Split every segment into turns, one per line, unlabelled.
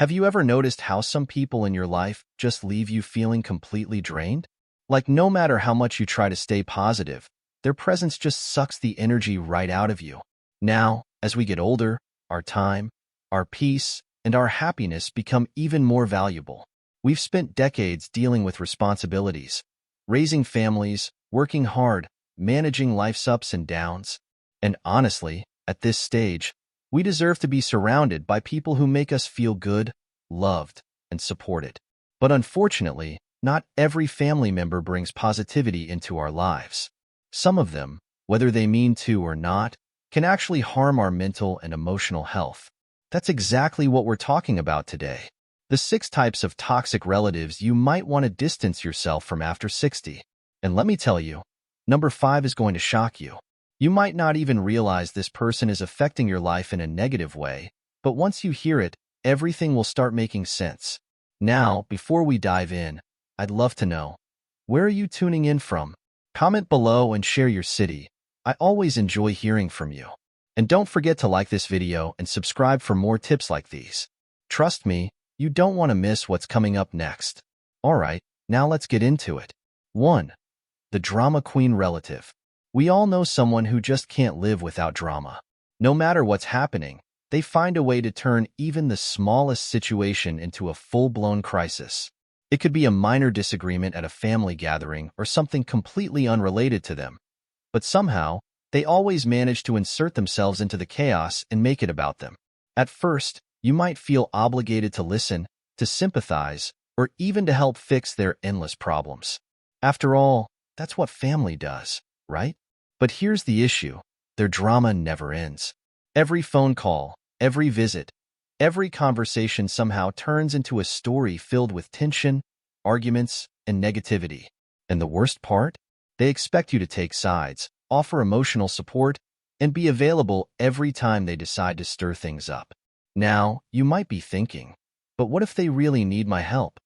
Have you ever noticed how some people in your life just leave you feeling completely drained? Like no matter how much you try to stay positive, their presence just sucks the energy right out of you. Now, as we get older, our time, our peace, and our happiness become even more valuable. We've spent decades dealing with responsibilities, raising families, working hard, managing life's ups and downs. And honestly, at this stage, we deserve to be surrounded by people who make us feel good, loved, and supported. But unfortunately, not every family member brings positivity into our lives. Some of them, whether they mean to or not, can actually harm our mental and emotional health. That's exactly what we're talking about today. The 6 types of toxic relatives you might want to distance yourself from after 60. And let me tell you, number 5 is going to shock you. You might not even realize this person is affecting your life in a negative way, but once you hear it, everything will start making sense. Now, before we dive in, I'd love to know, where are you tuning in from? Comment below and share your city. I always enjoy hearing from you. And don't forget to like this video and subscribe for more tips like these. Trust me, you don't want to miss what's coming up next. Alright, now let's get into it. 1. The drama queen relative. We all know someone who just can't live without drama. No matter what's happening, they find a way to turn even the smallest situation into a full-blown crisis. It could be a minor disagreement at a family gathering or something completely unrelated to them. But somehow, they always manage to insert themselves into the chaos and make it about them. At first, you might feel obligated to listen, to sympathize, or even to help fix their endless problems. After all, that's what family does, right? But here's the issue. Their drama never ends. Every phone call, every visit, every conversation somehow turns into a story filled with tension, arguments, and negativity. And the worst part? They expect you to take sides, offer emotional support, and be available every time they decide to stir things up. Now, you might be thinking, but what if they really need my help?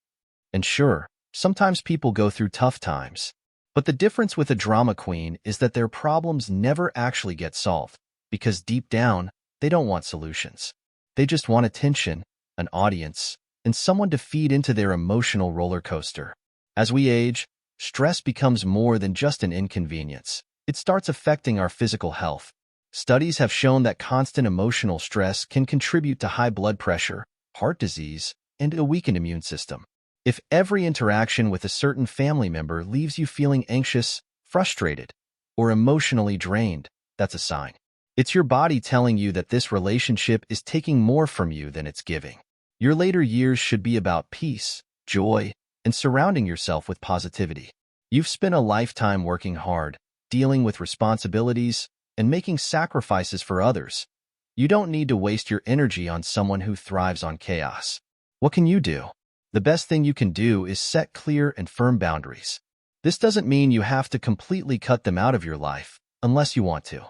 And sure, sometimes people go through tough times. But the difference with a drama queen is that their problems never actually get solved, because deep down, they don't want solutions. They just want attention, an audience, and someone to feed into their emotional roller coaster. As we age, stress becomes more than just an inconvenience. It starts affecting our physical health. Studies have shown that constant emotional stress can contribute to high blood pressure, heart disease, and a weakened immune system. If every interaction with a certain family member leaves you feeling anxious, frustrated, or emotionally drained, that's a sign. It's your body telling you that this relationship is taking more from you than it's giving. Your later years should be about peace, joy, and surrounding yourself with positivity. You've spent a lifetime working hard, dealing with responsibilities, and making sacrifices for others. You don't need to waste your energy on someone who thrives on chaos. What can you do? The best thing you can do is set clear and firm boundaries. This doesn't mean you have to completely cut them out of your life, unless you want to.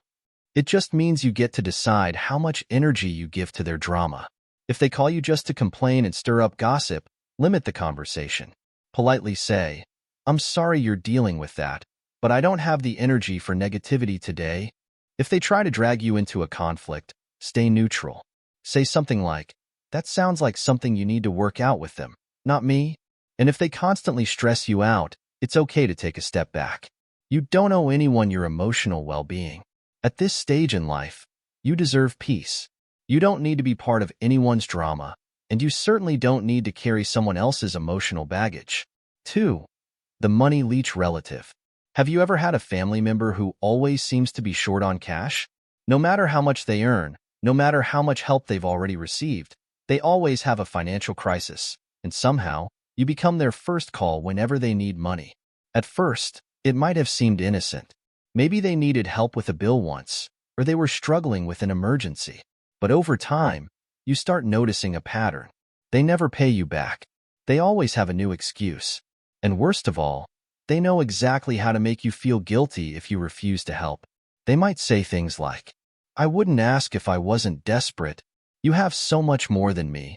It just means you get to decide how much energy you give to their drama. If they call you just to complain and stir up gossip, limit the conversation. Politely say, "I'm sorry you're dealing with that, but I don't have the energy for negativity today." If they try to drag you into a conflict, stay neutral. Say something like, "That sounds like something you need to work out with them, not me." And if they constantly stress you out, it's okay to take a step back. You don't owe anyone your emotional well-being. At this stage in life, you deserve peace. You don't need to be part of anyone's drama, and you certainly don't need to carry someone else's emotional baggage. 2. The money leech relative. Have you ever had a family member who always seems to be short on cash? No matter how much they earn, no matter how much help they've already received, they always have a financial crisis, and somehow, you become their first call whenever they need money. At first, it might have seemed innocent. Maybe they needed help with a bill once, or they were struggling with an emergency. But over time, you start noticing a pattern. They never pay you back. They always have a new excuse. And worst of all, they know exactly how to make you feel guilty if you refuse to help. They might say things like, "I wouldn't ask if I wasn't desperate. You have so much more than me.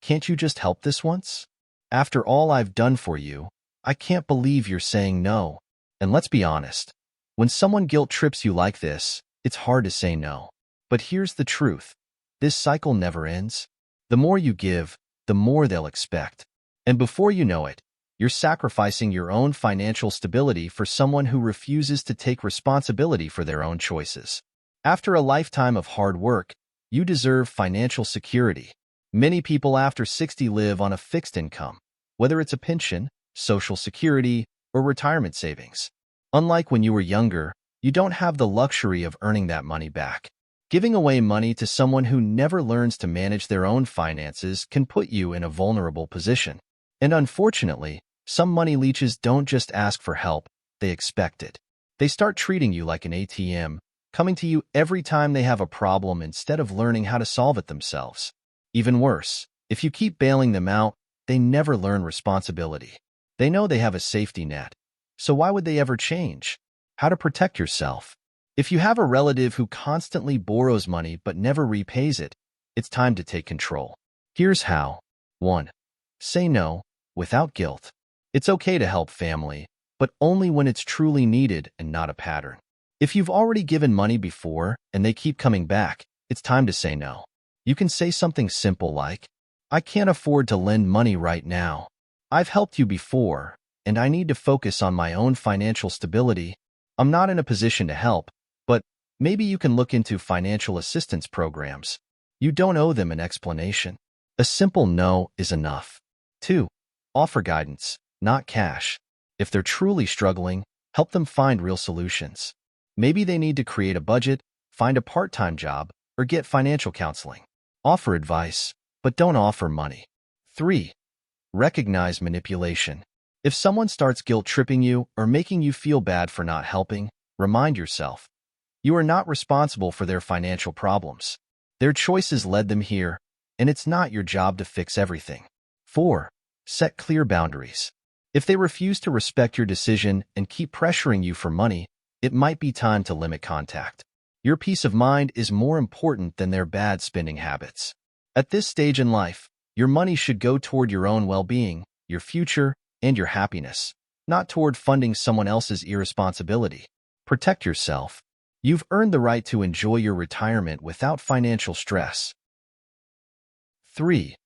Can't you just help this once? After all I've done for you, I can't believe you're saying no." And let's be honest, when someone guilt trips you like this, it's hard to say no. But here's the truth. This cycle never ends. The more you give, the more they'll expect. And before you know it, you're sacrificing your own financial stability for someone who refuses to take responsibility for their own choices. After a lifetime of hard work, you deserve financial security. Many people after 60 live on a fixed income, whether it's a pension, Social Security, or retirement savings. Unlike when you were younger, you don't have the luxury of earning that money back. Giving away money to someone who never learns to manage their own finances can put you in a vulnerable position. And unfortunately, some money leeches don't just ask for help, they expect it. They start treating you like an ATM, coming to you every time they have a problem instead of learning how to solve it themselves. Even worse, if you keep bailing them out, they never learn responsibility. They know they have a safety net, so why would they ever change? How to protect yourself. If you have a relative who constantly borrows money but never repays it, it's time to take control. Here's how. 1. Say no, without guilt. It's okay to help family, but only when it's truly needed and not a pattern. If you've already given money before and they keep coming back, it's time to say no. You can say something simple like, "I can't afford to lend money right now. I've helped you before, and I need to focus on my own financial stability. I'm not in a position to help, but maybe you can look into financial assistance programs." You don't owe them an explanation. A simple no is enough. 2. Offer guidance, not cash. If they're truly struggling, help them find real solutions. Maybe they need to create a budget, find a part-time job, or get financial counseling. Offer advice, but don't offer money. 3. Recognize manipulation. If someone starts guilt-tripping you or making you feel bad for not helping, remind yourself, you are not responsible for their financial problems. Their choices led them here, and it's not your job to fix everything. 4. Set clear boundaries. If they refuse to respect your decision and keep pressuring you for money, it might be time to limit contact. Your peace of mind is more important than their bad spending habits. At this stage in life, your money should go toward your own well-being, your future, and your happiness, not toward funding someone else's irresponsibility. Protect yourself. You've earned the right to enjoy your retirement without financial stress. 3.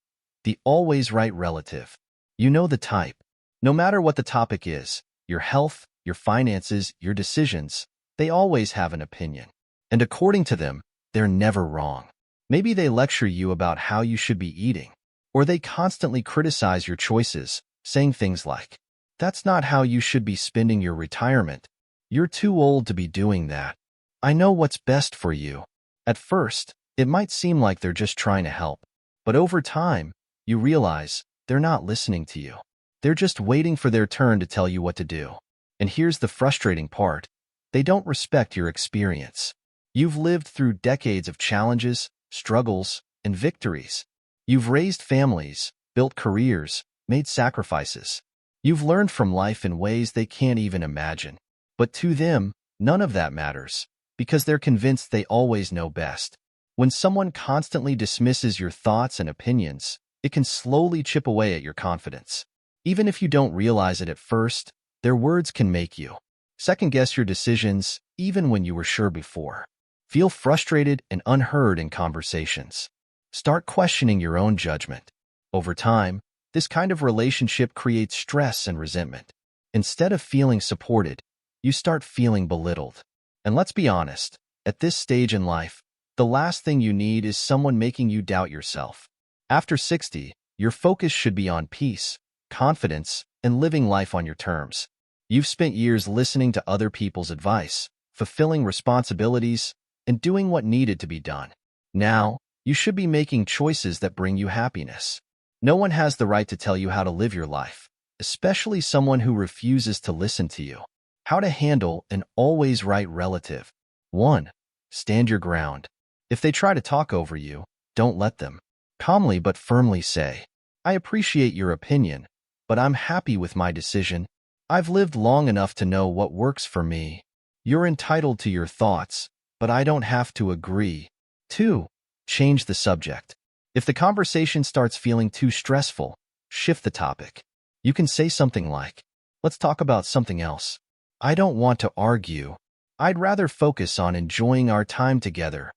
The always right relative. You know the type. No matter what the topic is, your health, your finances, your decisions, they always have an opinion. And according to them, they're never wrong. Maybe they lecture you about how you should be eating, or they constantly criticize your choices, saying things like, "That's not how you should be spending your retirement. You're too old to be doing that. I know what's best for you." At first, it might seem like they're just trying to help, but over time, you realize they're not listening to you. They're just waiting for their turn to tell you what to do. And here's the frustrating part. They don't respect your experience. You've lived through decades of challenges, struggles, and victories. You've raised families, built careers, made sacrifices. You've learned from life in ways they can't even imagine. But to them, none of that matters, because they're convinced they always know best. When someone constantly dismisses your thoughts and opinions, it can slowly chip away at your confidence. Even if you don't realize it at first, their words can make you second-guess your decisions, even when you were sure before. Feel frustrated and unheard in conversations. Start questioning your own judgment. Over time, this kind of relationship creates stress and resentment. Instead of feeling supported, you start feeling belittled. And let's be honest, at this stage in life, the last thing you need is someone making you doubt yourself. After 60, your focus should be on peace, confidence, and living life on your terms. You've spent years listening to other people's advice, fulfilling responsibilities, and doing what needed to be done. Now, you should be making choices that bring you happiness. No one has the right to tell you how to live your life, especially someone who refuses to listen to you. How to handle an always right relative. 1. Stand your ground. If they try to talk over you, don't let them. Calmly but firmly say, "I appreciate your opinion, but I'm happy with my decision. I've lived long enough to know what works for me. You're entitled to your thoughts, but I don't have to agree." 2. Change the subject. If the conversation starts feeling too stressful, shift the topic. You can say something like, "Let's talk about something else. I don't want to argue. I'd rather focus on enjoying our time together."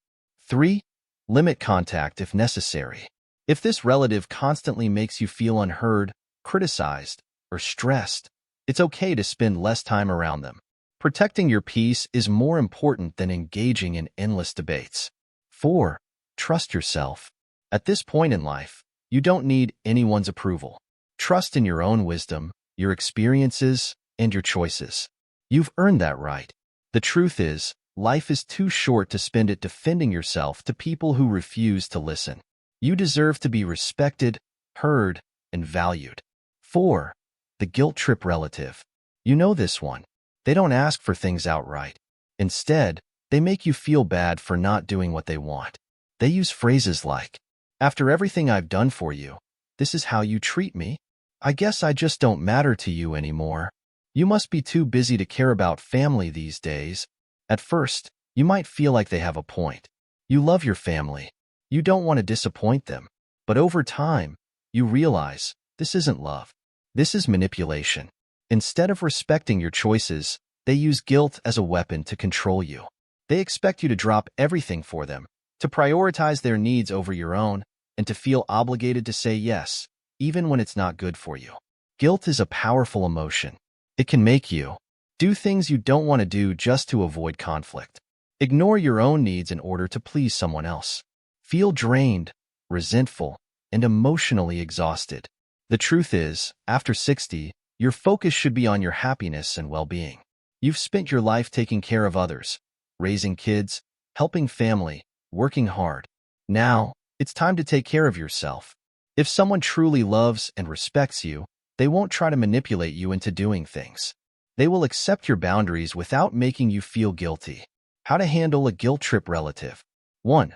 3. Limit contact if necessary. If this relative constantly makes you feel unheard, criticized, or stressed, it's okay to spend less time around them. Protecting your peace is more important than engaging in endless debates. 4. Trust yourself. At this point in life, you don't need anyone's approval. Trust in your own wisdom, your experiences, and your choices. You've earned that right. The truth is, life is too short to spend it defending yourself to people who refuse to listen. You deserve to be respected, heard, and valued. 4. The guilt trip relative. You know this one. They don't ask for things outright. Instead, they make you feel bad for not doing what they want. They use phrases like, "After everything I've done for you, this is how you treat me? I guess I just don't matter to you anymore. You must be too busy to care about family these days." At first, you might feel like they have a point. You love your family. You don't want to disappoint them. But over time, you realize this isn't love. This is manipulation. Instead of respecting your choices, they use guilt as a weapon to control you. They expect you to drop everything for them, to prioritize their needs over your own, and to feel obligated to say yes, even when it's not good for you. Guilt is a powerful emotion. It can make you do things you don't want to do just to avoid conflict. Ignore your own needs in order to please someone else. Feel drained, resentful, and emotionally exhausted. The truth is, after 60, your focus should be on your happiness and well-being. You've spent your life taking care of others, raising kids, helping family, working hard. Now, it's time to take care of yourself. If someone truly loves and respects you, they won't try to manipulate you into doing things. They will accept your boundaries without making you feel guilty. How to handle a guilt trip relative. 1.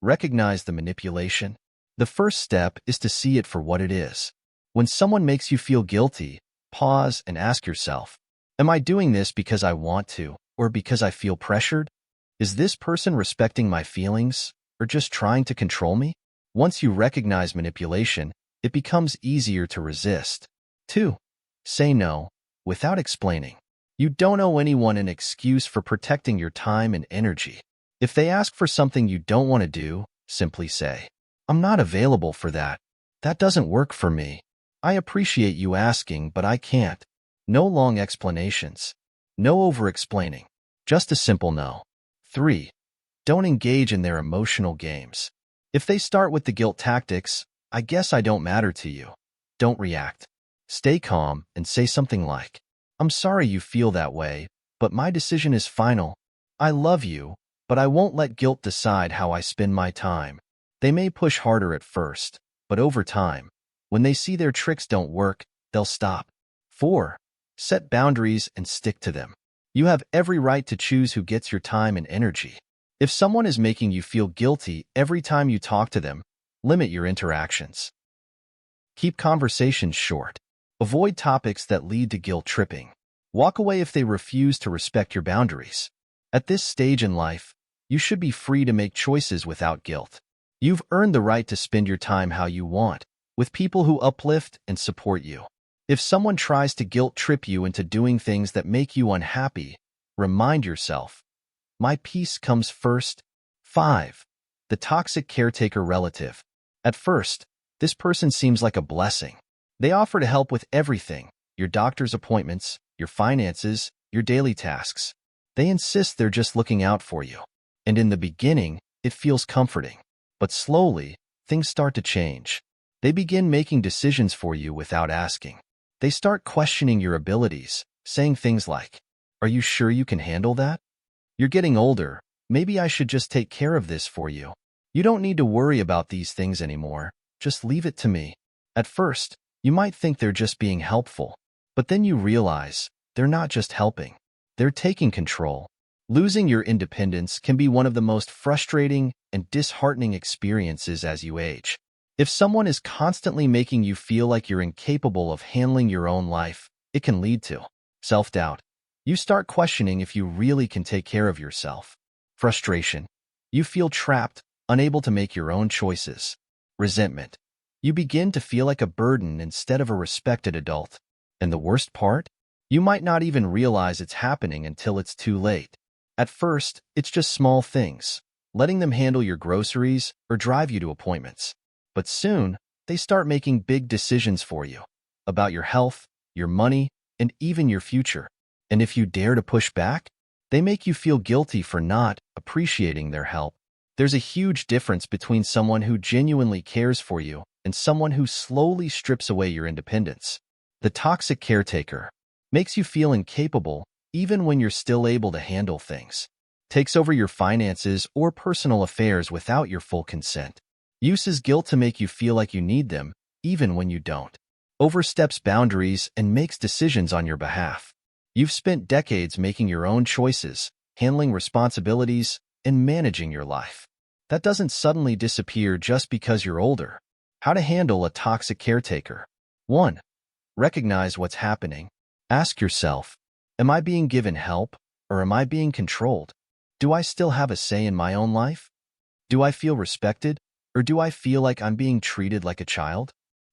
Recognize the manipulation. The first step is to see it for what it is. When someone makes you feel guilty, pause and ask yourself, am I doing this because I want to, or because I feel pressured? Is this person respecting my feelings, or just trying to control me? Once you recognize manipulation, it becomes easier to resist. 2. Say no, without explaining. You don't owe anyone an excuse for protecting your time and energy. If they ask for something you don't want to do, simply say, "I'm not available for that. That doesn't work for me. I appreciate you asking, but I can't." No long explanations. No over-explaining. Just a simple no. 3. Don't engage in their emotional games. If they start with the guilt tactics, "I guess I don't matter to you," don't react. Stay calm and say something like, "I'm sorry you feel that way, but my decision is final. I love you, but I won't let guilt decide how I spend my time." They may push harder at first, but over time, when they see their tricks don't work, they'll stop. 4. Set boundaries and stick to them. You have every right to choose who gets your time and energy. If someone is making you feel guilty every time you talk to them, limit your interactions. Keep conversations short. Avoid topics that lead to guilt tripping. Walk away if they refuse to respect your boundaries. At this stage in life, you should be free to make choices without guilt. You've earned the right to spend your time how you want, with people who uplift and support you. If someone tries to guilt trip you into doing things that make you unhappy, remind yourself, my peace comes first. 5. The toxic caretaker relative. At first, this person seems like a blessing. They offer to help with everything, your doctor's appointments, your finances, your daily tasks. They insist they're just looking out for you. And in the beginning, it feels comforting. But slowly, things start to change. They begin making decisions for you without asking. They start questioning your abilities, saying things like, "Are you sure you can handle that? You're getting older. Maybe I should just take care of this for you. You don't need to worry about these things anymore. Just leave it to me." At first, you might think they're just being helpful, but then you realize they're not just helping. They're taking control. Losing your independence can be one of the most frustrating and disheartening experiences as you age. If someone is constantly making you feel like you're incapable of handling your own life, it can lead to self-doubt. You start questioning if you really can take care of yourself. Frustration. You feel trapped, unable to make your own choices. Resentment. You begin to feel like a burden instead of a respected adult. And the worst part? You might not even realize it's happening until it's too late. At first, it's just small things, letting them handle your groceries or drive you to appointments. But soon, they start making big decisions for you about your health, your money, and even your future. And if you dare to push back, they make you feel guilty for not appreciating their help. There's a huge difference between someone who genuinely cares for you and someone who slowly strips away your independence. The toxic caretaker makes you feel incapable even when you're still able to handle things, takes over your finances or personal affairs without your full consent, uses guilt to make you feel like you need them even when you don't, oversteps boundaries and makes decisions on your behalf. You've spent decades making your own choices, handling responsibilities, and managing your life. That doesn't suddenly disappear just because you're older. How to handle a toxic caretaker. 1. Recognize what's happening. Ask yourself, am I being given help or am I being controlled? Do I still have a say in my own life? Do I feel respected or do I feel like I'm being treated like a child?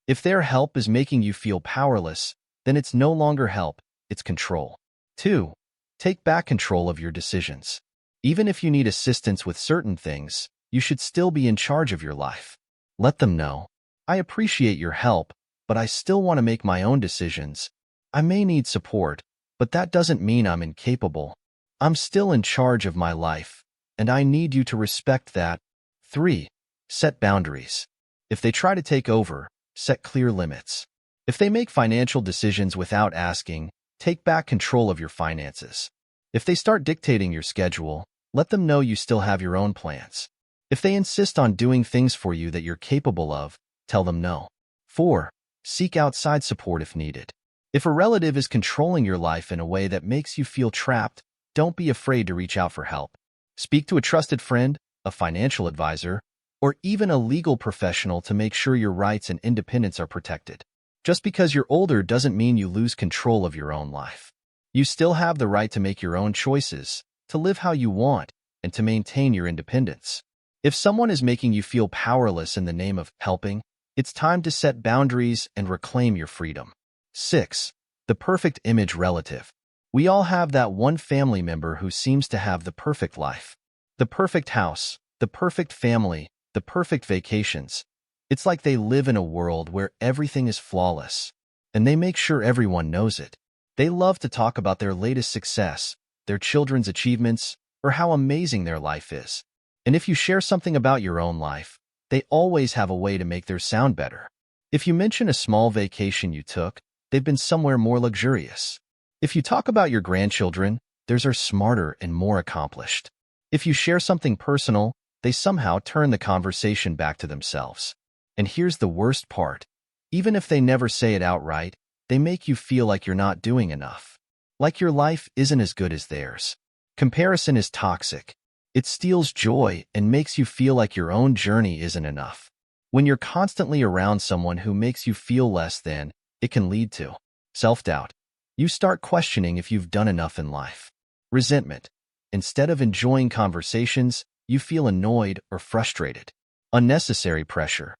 If their help is making you feel powerless, then it's no longer help, it's control. 2. Take back control of your decisions. Even if you need assistance with certain things, you should still be in charge of your life. Let them know, I appreciate your help, but I still want to make my own decisions. I may need support, but that doesn't mean I'm incapable. I'm still in charge of my life, and I need you to respect that. 3. Set boundaries. If they try to take over, set clear limits. If they make financial decisions without asking, take back control of your finances. If they start dictating your schedule, let them know you still have your own plans. If they insist on doing things for you that you're capable of, tell them no. 4. Seek outside support if needed. If a relative is controlling your life in a way that makes you feel trapped, don't be afraid to reach out for help. Speak to a trusted friend, a financial advisor, or even a legal professional to make sure your rights and independence are protected. Just because you're older doesn't mean you lose control of your own life. You still have the right to make your own choices, to live how you want, and to maintain your independence. If someone is making you feel powerless in the name of helping, it's time to set boundaries and reclaim your freedom. 6. The perfect image relative. We all have that one family member who seems to have the perfect life. The perfect house, the perfect family, the perfect vacations. It's like they live in a world where everything is flawless, and they make sure everyone knows it. They love to talk about their latest success, their children's achievements, or how amazing their life is. And if you share something about your own life, they always have a way to make theirs sound better. If you mention a small vacation you took, they've been somewhere more luxurious. If you talk about your grandchildren, theirs are smarter and more accomplished. If you share something personal, they somehow turn the conversation back to themselves. And here's the worst part. Even if they never say it outright, they make you feel like you're not doing enough. Like your life isn't as good as theirs. Comparison is toxic. It steals joy and makes you feel like your own journey isn't enough. When you're constantly around someone who makes you feel less than, it can lead to self-doubt. You start questioning if you've done enough in life. Resentment. Instead of enjoying conversations, you feel annoyed or frustrated. Unnecessary pressure.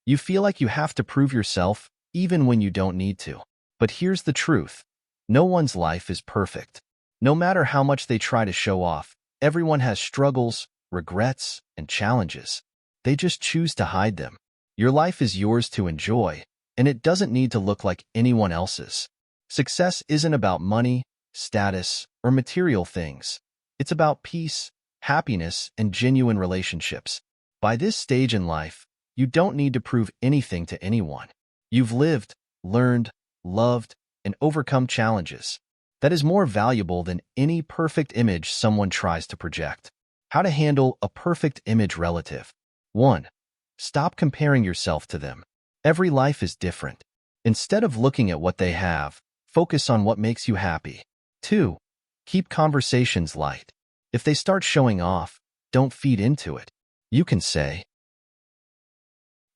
You feel like you have to prove yourself even when you don't need to. But here's the truth. No one's life is perfect. No matter how much they try to show off, everyone has struggles, regrets, and challenges. They just choose to hide them. Your life is yours to enjoy, and it doesn't need to look like anyone else's. Success isn't about money, status, or material things. It's about peace, happiness, and genuine relationships. By this stage in life, you don't need to prove anything to anyone. You've lived, learned, loved, and overcome challenges. That is more valuable than any perfect image someone tries to project. How to handle a perfect image relative. 1. Stop comparing yourself to them. Every life is different. Instead of looking at what they have, focus on what makes you happy. 2. Keep conversations light. If they start showing off, don't feed into it. You can say,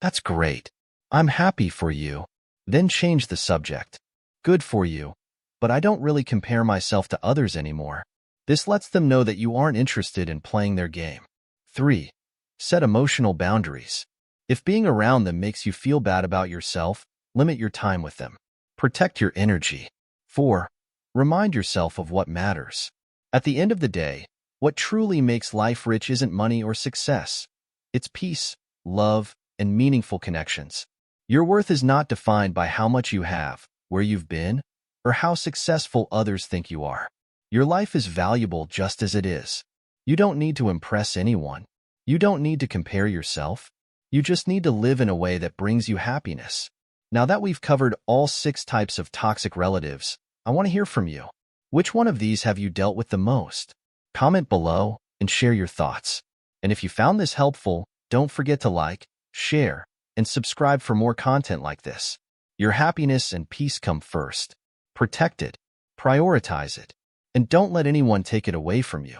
"That's great. I'm happy for you." Then change the subject. "Good for you, but I don't really compare myself to others anymore." This lets them know that you aren't interested in playing their game. 3. Set emotional boundaries. If being around them makes you feel bad about yourself, limit your time with them. Protect your energy. 4. Remind yourself of what matters. At the end of the day, what truly makes life rich isn't money or success. It's peace, love, and meaningful connections. Your worth is not defined by how much you have, where you've been, or how successful others think you are. Your life is valuable just as it is. You don't need to impress anyone. You don't need to compare yourself. You just need to live in a way that brings you happiness. Now that we've covered all 6 types of toxic relatives, I want to hear from you. Which one of these have you dealt with the most? Comment below and share your thoughts. And if you found this helpful, don't forget to like, share, and subscribe for more content like this. Your happiness and peace come first. Protect it, prioritize it, and don't let anyone take it away from you.